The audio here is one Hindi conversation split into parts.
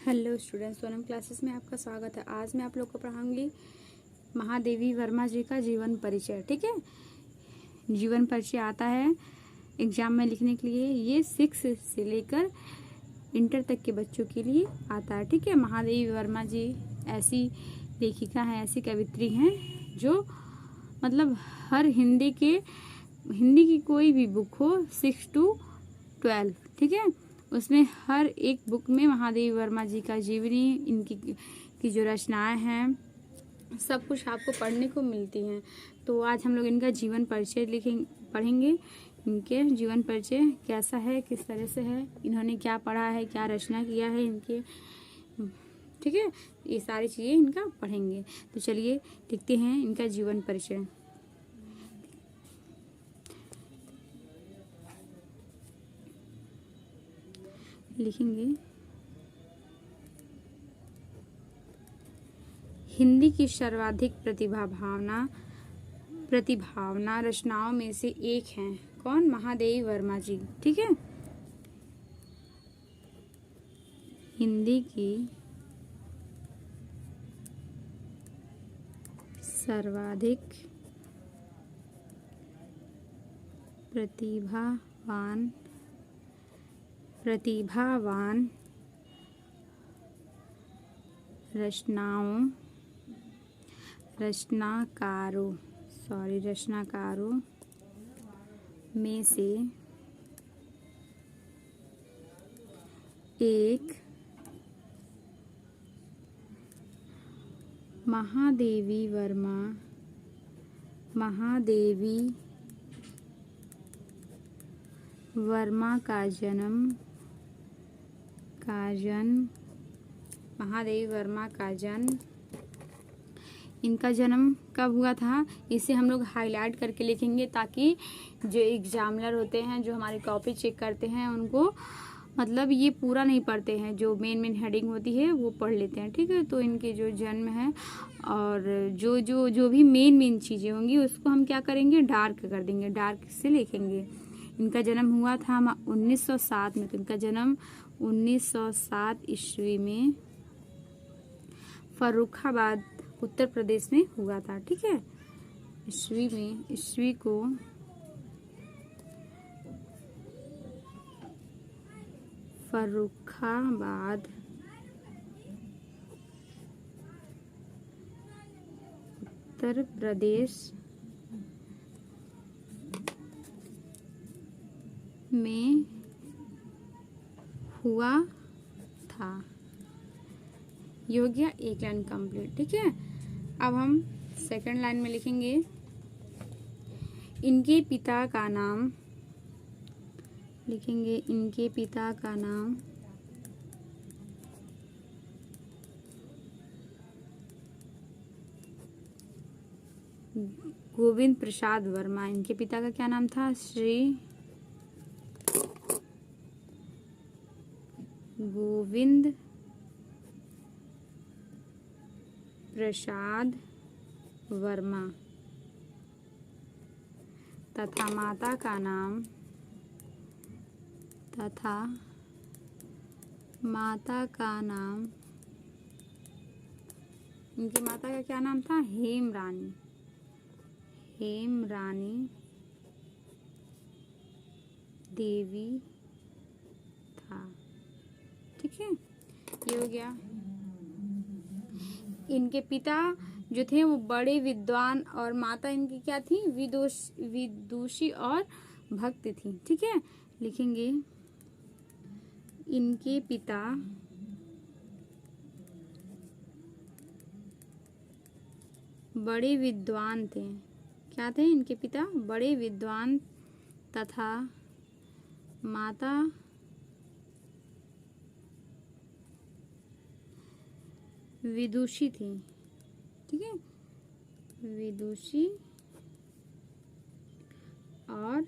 हेलो स्टूडेंट्स, सोनम क्लासेस में आपका स्वागत है। आज मैं आप लोग को पढ़ाऊंगी महादेवी वर्मा जी का जीवन परिचय। ठीक है, जीवन परिचय आता है एग्जाम में लिखने के लिए। ये 6 से लेकर इंटर तक के बच्चों के लिए आता है। ठीक है, महादेवी वर्मा जी ऐसी लेखिका हैं, ऐसी कवित्री हैं जो मतलब हर हिंदी की कोई भी बुक हो 6 to 12, ठीक है, उसमें हर एक बुक में महादेवी वर्मा जी का जीवनी, इनकी जो रचनाएं हैं, सब कुछ आपको पढ़ने को मिलती हैं। तो आज हम लोग इनका जीवन परिचय पढ़ेंगे। इनके जीवन परिचय कैसा है, किस तरह से है, इन्होंने क्या पढ़ा है, क्या रचना किया है इनके, ठीक है, ये सारी चीज़ें इनका पढ़ेंगे। तो चलिए लिखते हैं इनका जीवन परिचय। लिखेंगे हिंदी की सर्वाधिक प्रतिभावना रचनाओं में से एक हैं। कौन? महादेवी वर्मा जी। ठीक है, हिंदी की सर्वाधिक प्रतिभावान रचनाकारों में से एक महादेवी वर्मा का जन्म इनका जन्म कब हुआ था, इसे हम लोग हाईलाइट करके लिखेंगे ताकि जो एग्जामिनर होते हैं, जो हमारी कॉपी चेक करते हैं, उनको मतलब ये पूरा नहीं पढ़ते हैं, जो मेन हेडिंग होती है वो पढ़ लेते हैं। ठीक है, तो इनके जो जन्म है और जो भी मेन चीज़ें होंगी उसको हम क्या करेंगे, डार्क कर देंगे, डार्क से लिखेंगे। इनका जन्म हुआ था 1907 में। तो इनका जन्म 1907 ईस्वी में फर्रुखाबाद उत्तर प्रदेश में हुआ था। ठीक है, ईस्वी को फर्रुखाबाद उत्तर प्रदेश में हुआ था। ये हो गया एक लाइन कंप्लीट। ठीक है, अब हम सेकंड लाइन में लिखेंगे इनके पिता का नाम। लिखेंगे इनके पिता का नाम गोविंद प्रसाद वर्मा। इनके पिता का क्या नाम था? श्री गोविंद प्रसाद वर्मा तथा माता का नाम इनकी माता का क्या नाम था? हेमरानी देवी था। ठीक है, ये हो गया। इनके पिता जो थे वो बड़े विद्वान और माता इनकी क्या थी? विदुषी और भक्त थी। ठीक है, लिखेंगे इनके पिता बड़े विद्वान थे। क्या थे इनके पिता? बड़े विद्वान तथा माता विदुषी थी। ठीक है, विदुषी और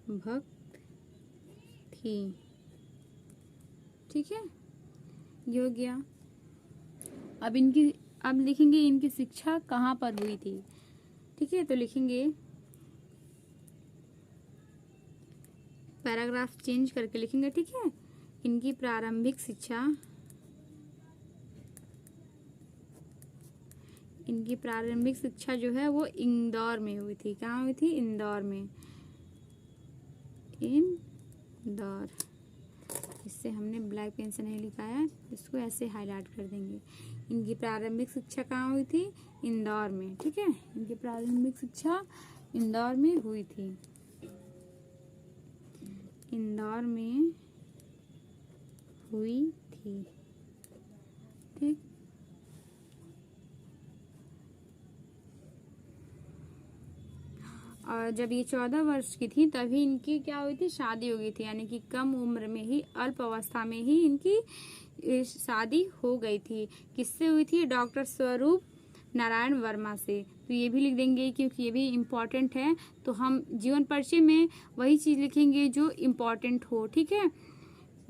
भक्त थी। ठीक है, ये हो गया। अब लिखेंगे इनकी शिक्षा कहाँ पर हुई थी। ठीक है, तो लिखेंगे पैराग्राफ चेंज करके लिखेंगे। ठीक है, इनकी प्रारंभिक शिक्षा जो है वो इंदौर में हुई थी। कहाँ हुई थी? इंदौर में। इंदौर। इससे हमने ब्लैक पेन से नहीं लिखा है, इसको ऐसे हाईलाइट कर देंगे। इनकी प्रारंभिक शिक्षा कहाँ हुई थी? इंदौर में। ठीक है, इनकी प्रारंभिक शिक्षा इंदौर में हुई थी। इंदौर में हुई थी। ठीक, और जब ये 14 वर्ष की थी तभी इनकी क्या हुई थी? शादी हो गई थी। यानी कि कम उम्र में ही, अल्प अवस्था में ही इनकी शादी हो गई थी। किससे हुई थी? डॉक्टर स्वरूप नारायण वर्मा से। तो ये भी लिख देंगे क्योंकि ये भी इम्पोर्टेंट है। तो हम जीवन परिचय में वही चीज़ लिखेंगे जो इम्पोर्टेंट हो। ठीक है,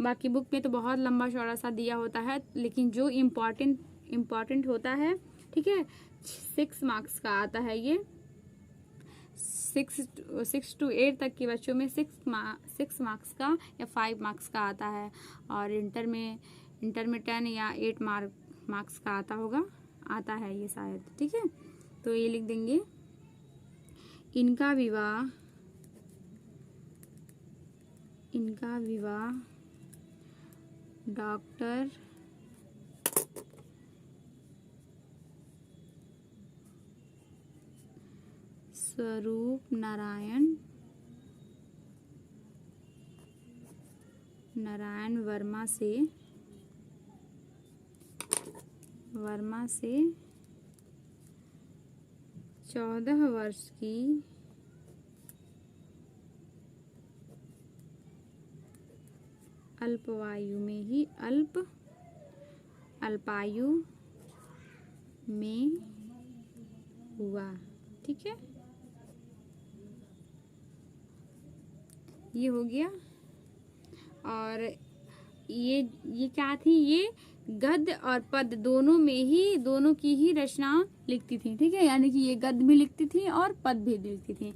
बाकी बुक में तो बहुत लंबा चौड़ा सा दिया होता है, लेकिन जो इम्पोर्टेंट होता है, ठीक है, 6 मार्क्स का आता है ये। 6 to 8 तक के बच्चों में 6 मार्क्स का या 5 मार्क्स का आता है, और इंटर में 10 या 8 मार्क्स का आता है ये शायद। ठीक है, तो ये लिख देंगे। इनका विवाह डॉक्टर स्वरूप नारायण वर्मा से 14 वर्ष की अल्पायु में हुआ। ठीक है, ये हो गया। और ये क्या थी? ये गद्य और पद दोनों की ही रचना लिखती थी। ठीक है, यानी कि ये गद्य भी लिखती थी और पद भी लिखती थी।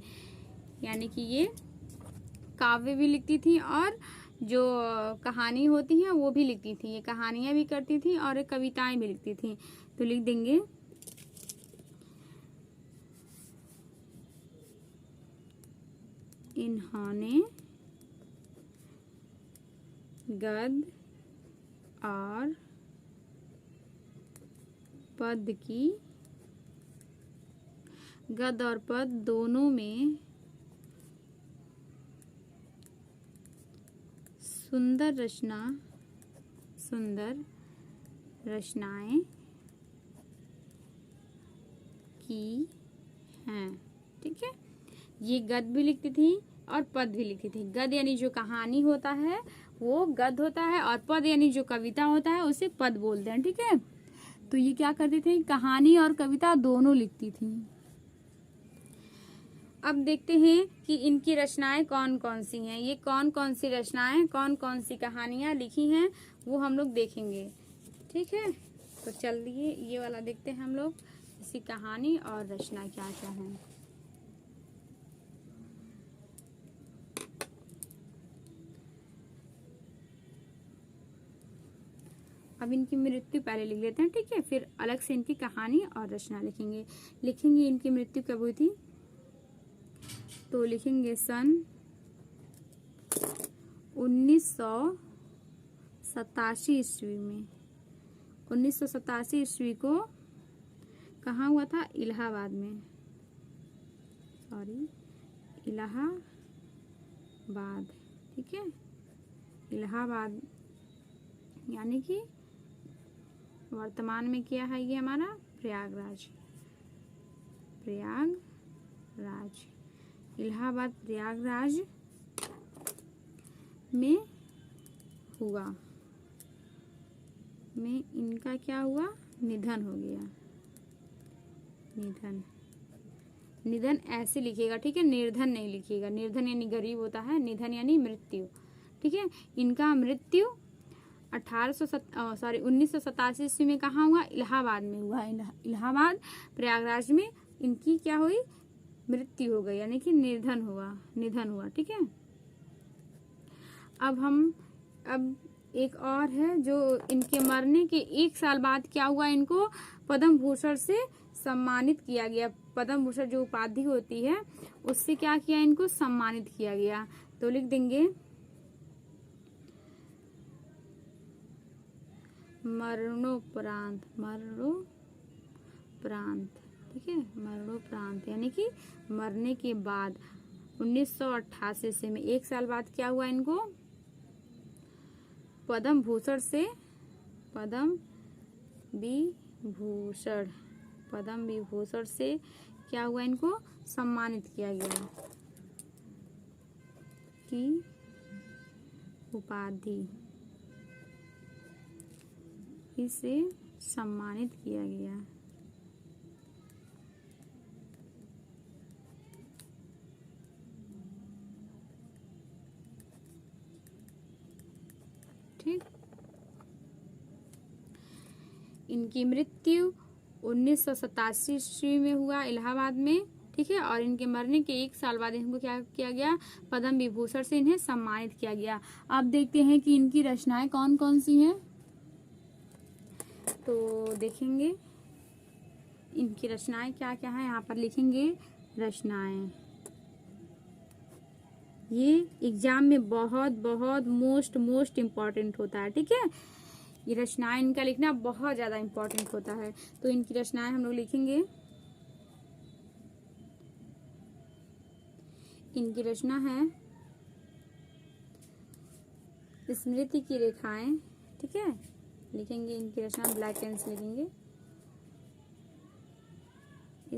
यानी कि ये काव्य भी लिखती थी और जो कहानी होती है वो भी लिखती थी। ये कहानियां भी करती थी और कविताएं भी लिखती थी। तो लिख देंगे इन्होंने गद्य और पद दोनों में सुंदर रचनाएं की हैं। ठीक है, ये गद्य भी लिखती थी और पद भी लिखती थी। गद्य यानी जो कहानी होता है वो गद्य होता है, और पद यानी जो कविता होता है उसे पद बोलते हैं। ठीक है, तो ये क्या करती थी? कहानी और कविता दोनों लिखती थी। अब देखते हैं कि इनकी रचनाएं कौन कौन सी हैं। ये कौन कौन सी रचनाएं, कौन कौन सी कहानियां लिखी हैं वो हम लोग देखेंगे। ठीक है, तो चलिए ये वाला देखते हैं हम लोग, इसकी कहानी और रचना क्या क्या है। अब इनकी मृत्यु पहले लिख लेते हैं। ठीक है, फिर अलग से इनकी कहानी और रचना लिखेंगे। इनकी मृत्यु कब हुई थी? तो लिखेंगे सन 1987 ईस्वी में। 1987 ईस्वी को कहाँ हुआ था? इलाहाबाद में। इलाहाबाद। ठीक है, इलाहाबाद यानी कि वर्तमान में क्या है ये हमारा? प्रयागराज। इलाहाबाद प्रयागराज में हुआ। में इनका क्या हुआ? निधन हो गया। निधन ऐसे लिखिएगा। ठीक है, निर्धन नहीं लिखिएगा। निर्धन यानी गरीब होता है, निधन यानी मृत्यु। ठीक है, इनका मृत्यु 1987 ईस्वी में कहाँ हुआ? इलाहाबाद में हुआ। इलाहाबाद प्रयागराज में इनकी क्या हुई? मृत्यु हो गई, यानी कि निधन हुआ। ठीक है, अब एक और है जो इनके मरने के 1 साल बाद क्या हुआ, इनको पद्म भूषण से सम्मानित किया गया। पद्म भूषण जो उपाधि होती है उससे क्या किया, इनको सम्मानित किया गया। तो लिख देंगे मरणोपरांत, ठीक है, मरणोपरांत यानी कि मरने के बाद 1988 में 1 साल बाद क्या हुआ, इनको पद्म विभूषण से क्या हुआ, इनको सम्मानित किया गया की उपाधि, इसे सम्मानित किया गया। ठीक, इनकी मृत्यु 1987 में हुआ इलाहाबाद में, ठीक है। और इनके मरने के 1 साल बाद इनको क्या किया गया, पद्म विभूषण से इन्हें सम्मानित किया गया। अब देखते हैं कि इनकी रचनाएं कौन कौन सी हैं। तो देखेंगे इनकी रचनाएं क्या क्या है, यहाँ पर लिखेंगे रचनाएं। ये एग्जाम में बहुत बहुत मोस्ट इम्पॉर्टेंट होता है, ठीक है। ये रचनाएं इनका लिखना बहुत ज्यादा इम्पोर्टेंट होता है। तो इनकी रचनाएं हम लोग लिखेंगे। इनकी रचना है स्मृति की रेखाएं, ठीक है। लिखेंगे इनकी रचना, ब्लैक पेन से लिखेंगे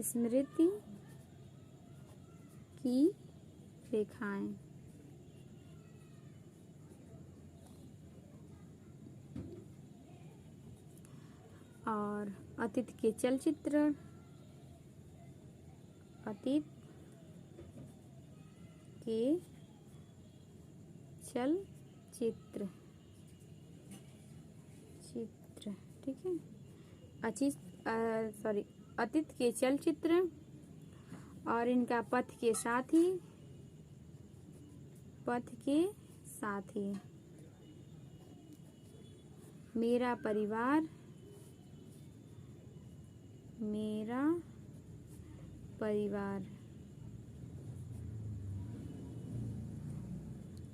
स्मृति की रेखाएं। और अतीत के चलचित्र, अतीत के चलचित्र, ठीक है। अतीत के चलचित्र और इनका पथ के साथी, मेरा परिवार,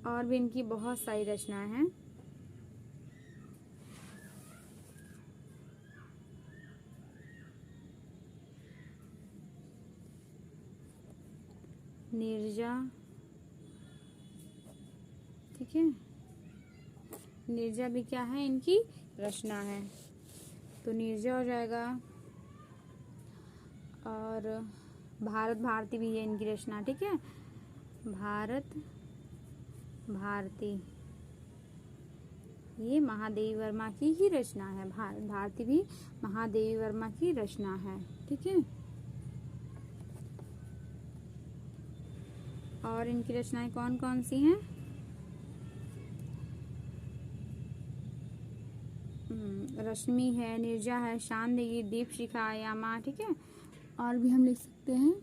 और भी इनकी बहुत सारी रचनाएं हैं। नीरजा, ठीक है। नीरजा भी क्या है, इनकी रचना है। तो नीरजा हो जाएगा। और भारत भारती भी है इनकी रचना, ठीक है। भारत भारती ये महादेवी वर्मा की ही रचना है। भारत भारती भी महादेवी वर्मा की रचना है, ठीक है। और इनकी रचनाएं कौन कौन सी हैं, रश्मि है, नीरजा है, शांति, दीपशिखा, यामा, ठीक है। और भी हम लिख सकते हैं,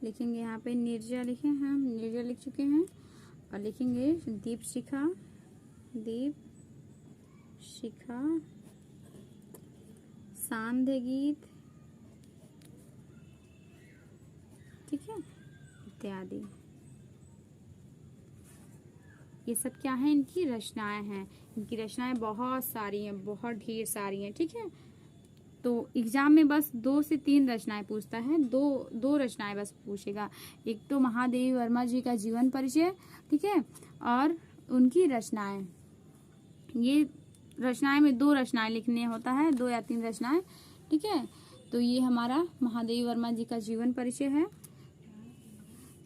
लिखेंगे यहाँ पे नीरजा, लिखे हैं हम, नीरजा लिख चुके हैं। और लिखेंगे दीपशिखा, सांध्य गीत, ठीक है, इत्यादि। ये सब क्या है, इनकी रचनाएं हैं। इनकी रचनाएं बहुत सारी हैं, बहुत ढेर सारी हैं, ठीक है। तो एग्जाम में बस 2 से 3 रचनाएं पूछता है, दो रचनाएं बस पूछेगा। एक तो महादेवी वर्मा जी का जीवन परिचय, ठीक है, और उनकी रचनाएं। ये रचनाएं में 2 रचनाएं लिखने होता है, 2 या 3 रचनाएं, ठीक है। तो ये हमारा महादेवी वर्मा जी का जीवन परिचय है।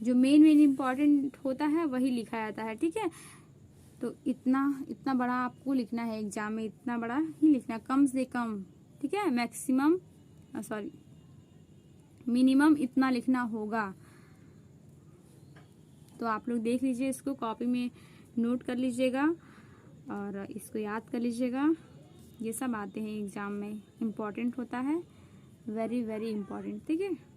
जो मेन इम्पोर्टेंट होता है वही लिखा जाता है, ठीक है। तो इतना बड़ा आपको लिखना है एग्जाम में, इतना बड़ा ही लिखना, कम से कम, ठीक है। मिनिमम इतना लिखना होगा। तो आप लोग देख लीजिए, इसको कॉपी में नोट कर लीजिएगा और इसको याद कर लीजिएगा। ये सब आते हैं एग्जाम में, इम्पोर्टेंट होता है, वेरी वेरी इम्पोर्टेंट, ठीक है।